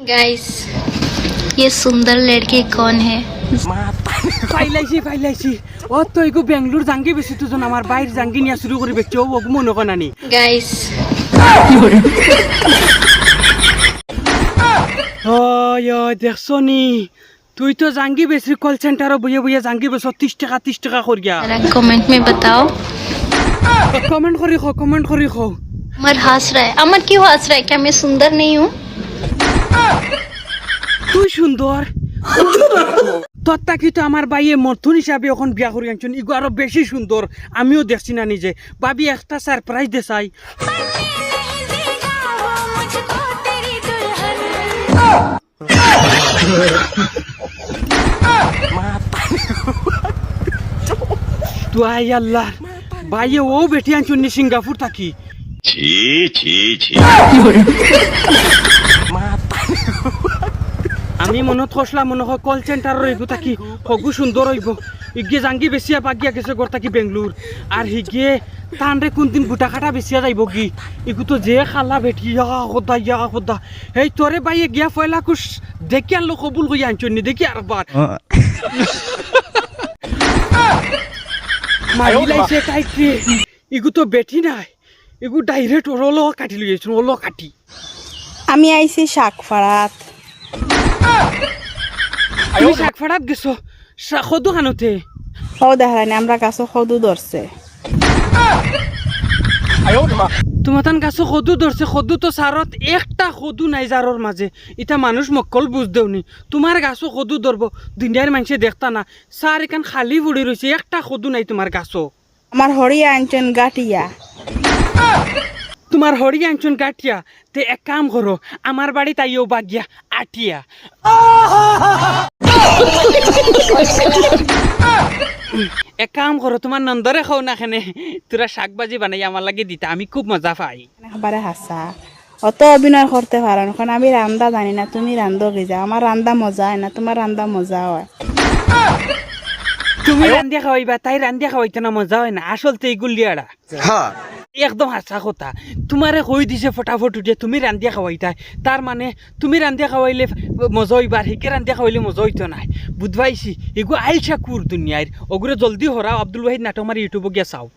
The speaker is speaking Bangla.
गाइस ये सुंदर लड़की कौन है? ফাইলাইছি ও তো এগো বেঙ্গলোর জাঙ্গি বেশি তুজন আমার বাইর জাঙ্গি নিয়া শুরু করে বেচো ও মনে কনানি गाइस ও দেখছনি তুই তো জাঙ্গি বেশি কল সেন্টারও বইয়ে বইয়ে জাঙ্গি বেশ 30 টাকা করিয়া जरा कमेंट में बताओ। কমেন্ট করি খো अमर हंस रहा है। अमर क्यों हंस रहा है? क्या मैं सुंदर नहीं हूँ? তুই সুন্দর তোর তাকি তো আমার বাইয়ে মর্থুন হিসাবে এখন বিয়া করি আনছেন ইগো আরো বেশি সুন্দর আমিও দেখছি না নিজে ভাবি একটা সারপ্রাইজ দে চাই তুই আল্লাহ বাইয়ে ও বেটি আনছেন নি সিঙ্গাপুর থাকি আমি মনত কষলাম মনে হয় কল সেন্টারের এগু থাকি হগু সুন্দর হইব ইগে জাঙ্গি বেশিয়া বাগিয়া গেছে গড় থাকি বেঙ্গলোর আর হিগে তানরে কোনদিন বুটা কাটা বেশিয়া যাইব কি এগু তো যে খালা বেটি ইয়া খোদা এই তোরে বাইয়ে গিয়া ফয়লা কুশ দেখি আর লোক কবুল কইয়া আনছনি দেখি আর বার মারিলাইছে তাইকে এগু তো বেটি নাই এগু ডাইরেক্ট ওরলো কাটি লইয়েছ ওরলো কাটি আমি আইছি শাকফাড়াত তুমি শাকফাড়াত গেছো সদু খানোতে ও দেখানি আমরা কাছে সদু ধরছে তোমার তান গাছ সদু ধরছে সদু তো সারত একটা সদু নাই যারর মাঝে এটা মানুষ মক্কল বুঝ দেওনি তোমার গাছও সদু ধরব দুনিয়ার মানুষে দেখতা না সার এখান খালি পড়ে রয়েছে একটা সদু নাই তোমার গাছও আমার হরিয়া আনছেন গাটিয়া তোমার হরি আনছন গাঠিয়া তে এক কাম করো আমার বাড়ি তাইও বাগিয়া আটিয়া এক কাম করো তোমার নন্দরে খাও না খানে তোরা শাকবাজি বানাই আমার লাগে দিতা আমি খুব মজা পাই খাবারে হাসা অত অভিনয় করতে পারো না কারণ আমি রান্দা জানি না তুমি রান্ধো গেজা আমার রান্দা মজা হয় না তোমার রান্দা মজা হয় তুমি রান্ধিয়া খাওয়াইবা তাই রান্ধিয়া খাওয়াইতে না মজা হয় না আসল তো এই গুলিয়াড়া একদম হাসা কথা তোমারে কই দিছে ফটাফট উঠিয়ে তুমি রান্ধিয়া খাওয়াইতাই তার মানে তুমি রান্ধিয়া খাওয়াইলে মজা হইবার হিকে রান্ধিয়া খাওয়াইলে মজা হইতো নাই বুধবাইছি এগু আইলছা কুর দুনিয়ার ওগুলো জলদি হরাও আব্দুল ওয়াহিদ নাটক আমার ইউটিউবে গিয়ে চাও